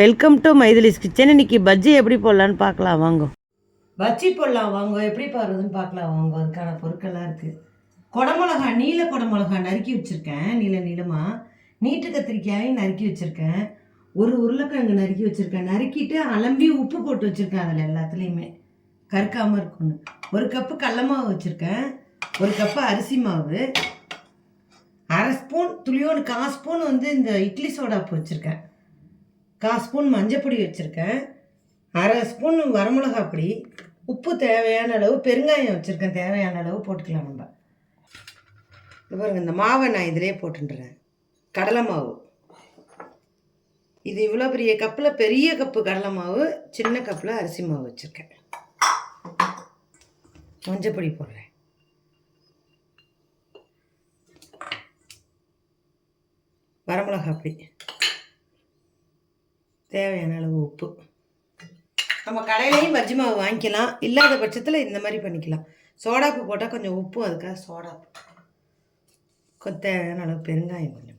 Welcome to மைதிலிஸ் kitchen. இன்னைக்கு பஜ்ஜி எப்படி போடலான்னு பார்க்கலாம் வாங்க. பஜ்ஜி போடலாம் வாங்க. எப்படி போடுறதுன்னு பார்க்கலாம் வாங்க. அதுக்கான பொருட்கள்லாம் இருக்குது. குடமிளகா, நீல குடமிளகா நறுக்கி வச்சுருக்கேன். நீளமாக நீட்டு கத்திரிக்காயும் நறுக்கி வச்சுருக்கேன். ஒரு உருளைக்கிழங்கு நறுக்கி வச்சுருக்கேன். நறுக்கிட்டு அலம்பி உப்பு போட்டு வச்சுருக்கேன். அதில் எல்லாத்துலேயுமே கருக்காமல் இருக்குன்னு. ஒரு கப்பு கடல மாவு வச்சுருக்கேன். ஒரு கப்பு அரிசி மாவு, அரை ஸ்பூன் துளியோன்னு 1/4 ஸ்பூன் இந்த இட்லி சோடாப்பு வச்சுருக்கேன். 1/4 ஸ்பூன் மஞ்சப்பொடி வச்சுருக்கேன். அரை ஸ்பூன் வரமிளகா பொடி, உப்பு தேவையான அளவு, பெருங்காயம் வச்சுருக்கேன். தேவையான அளவு போட்டுக்கலாம் நம்ம. இது பாருங்கள், இந்த மாவை நான் இதிலே போட்டுன்றேன். கடலை மாவு இது இவ்வளோ பெரிய கப்பில் பெரிய கப்பு கடலை மாவு, சின்ன கப்பில் அரிசி மாவு வச்சுருக்கேன். மஞ்சப்பொடி போடுறேன். வரமிளகா பொடி, தேவையான அளவு உப்பு. நம்ம கடையிலையும் பஜ்ஜி மாவு வாங்கிக்கலாம். இல்லாத பட்சத்தில் இந்த மாதிரி பண்ணிக்கலாம். சோடாப்பு போட்டால் கொஞ்சம் உப்பும், அதுக்காக சோடாப்பு. தேவையான அளவு பெருங்காயம் கொஞ்சம்.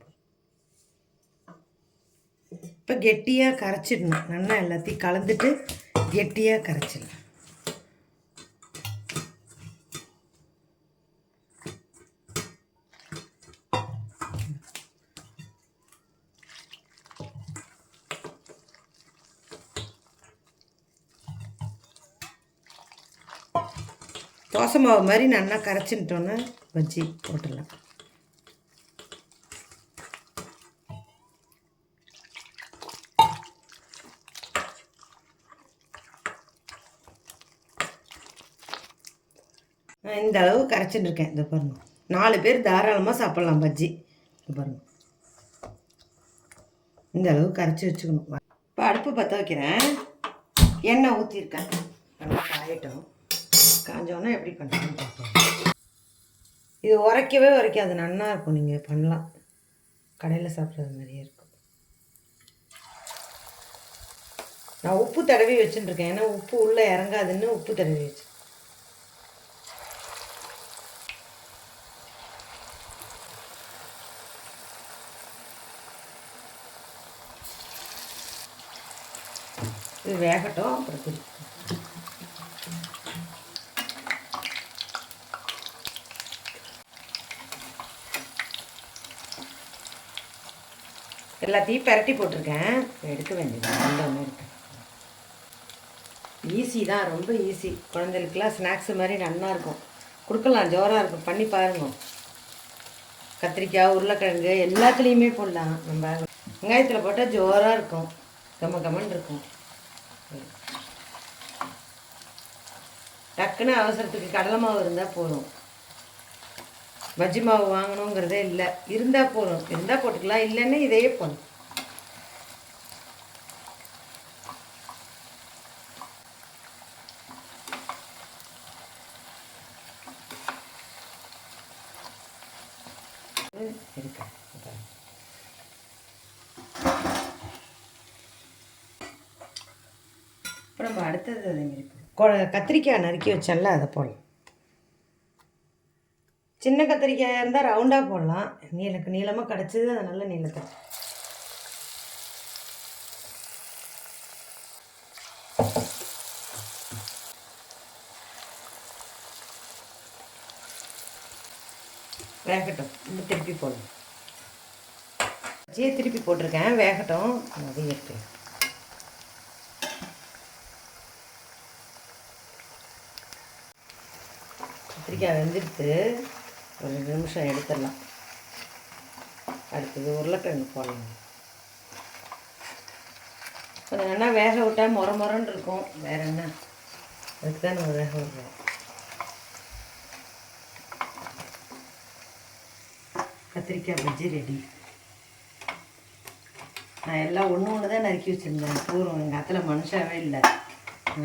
இப்போ கெட்டியாக கரைச்சிடணும். நல்லா எல்லாத்தையும் கலந்துட்டு கெட்டியாக கரைச்சிடணும். தோசை மாவு மாதிரி நல்லா கரைச்சிட்டோன்னு பஜ்ஜி போட்டுடலாம். நான் இந்த அளவு கரைச்சிட்டு இருக்கேன். இதை பாருங்க, 4 பேர் தாராளமாக சாப்பிட்லாம் பஜ்ஜி. இது பாருங்க, இந்த அளவு கரைச்சி வச்சுக்கணும். இப்போ அடுப்பு பற்ற வைக்கிறேன். எண்ணெய் ஊற்றிருக்கேன். நல்லா காயட்டும். காஞ்சோன்னா எப்படி பண்ணுறதுன்னு பார்ப்போம். இது உரைக்கவே உரைக்காது, நல்லா இருக்கும். நீங்கள் பண்ணலாம், கடையில் சாப்பிட்றது மாதிரியே இருக்கும். நான் உப்பு தடவி வச்சுட்டுருக்கேன். ஏன்னா உப்பு உள்ளே இறங்காதுன்னு உப்பு தடவி வச்சு. இது வேகட்டும். அப்புறம் எல்லாத்தையும் பரட்டி போட்டிருக்கேன். எடுக்க வேண்டியது எல்லாமே இருக்கு. ஈஸி தான், ரொம்ப ஈஸி. குழந்தைகளுக்கெல்லாம் ஸ்நாக்ஸ் மாதிரி நல்லா இருக்கும், கொடுக்கலாம். ஜோராக இருக்கும், பண்ணி பாருங்க. கத்திரிக்காய், உருளைக்கிழங்கு எல்லாத்துலேயுமே போடலாம். நம்ம வெங்காயத்தில் போட்டால் ஜோராக இருக்கும், கம்மன் இருக்கும். டக்குன்னு அவசரத்துக்கு கடலை மாவு இருந்தால் போதும். பஜ்ஜி மாவு வாங்கணுங்கிறதே இல்லை, இருந்தால் போதும். இருந்தால் போட்டுக்கலாம், இல்லைன்னு இதையே போதும். இப்போ நம்ம அடுத்தது அதேமாரி கத்திரிக்காய் நறுக்கி வச்சேன்ல, அதை போடலாம். சின்ன கத்திரிக்காயாக இருந்தால் ரவுண்டாக போடலாம். எனக்கு நீளமாக கிடச்சிது, அதனால நீளத்தை. வேகட்டும். இன்னும் திருப்பி போடணும். திருப்பி போட்டிருக்கேன், வேகட்டும். அது எடுத்து கத்திரிக்காய் வெந்துடுத்து. ஒரு 2 நிமிஷம் எடுத்துடலாம். அடுத்தது உருளைக்கிழங்கு போடலாம். கொஞ்சம் நல்லா வேக விட்டால் மொரன்னு இருக்கும். வேறு என்ன, அதுக்கு தான் நம்ம வேக விடுறோம். கத்திரிக்காய் பஜ்ஜி ரெடி. நான் எல்லாம் ஒன்று தான் நறுக்கி வச்சுருந்தேன். பூரம் எங்கள் இடத்துல மனுஷாவே இல்லை,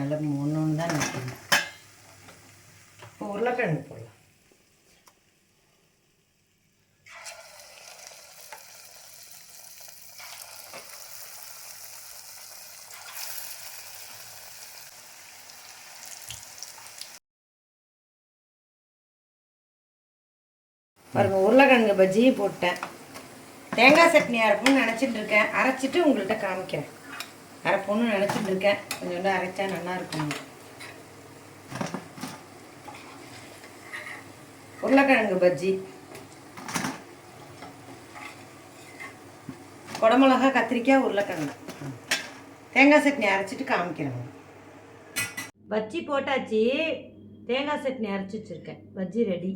நல்லா ஒன்று தான் நறுக்கிருந்தேன். இப்போ உருளைக்கிழங்கு போடலாம். பாருங்க, உருளைக்கிழங்கு பஜ்ஜியும் போட்டேன். தேங்காய் சட்னி அரைப்புன்னு நினச்சிட்டு இருக்கேன். அரைச்சிட்டு உங்கள்கிட்ட காமிக்கிறேன். அரைப்போன்னு நினச்சிட்டு இருக்கேன். கொஞ்சோண்டு அரைச்சா நல்லா இருக்கும். உருளைக்கிழங்கு பஜ்ஜி, குடமிளகா, கத்திரிக்காய், உருளைக்கிழங்கு, தேங்காய் சட்னி அரைச்சிட்டு காமிக்கிறேன். பஜ்ஜி போட்டாச்சு, தேங்காய் சட்னி அரைச்சி வச்சுருக்கேன். பஜ்ஜி ரெடி.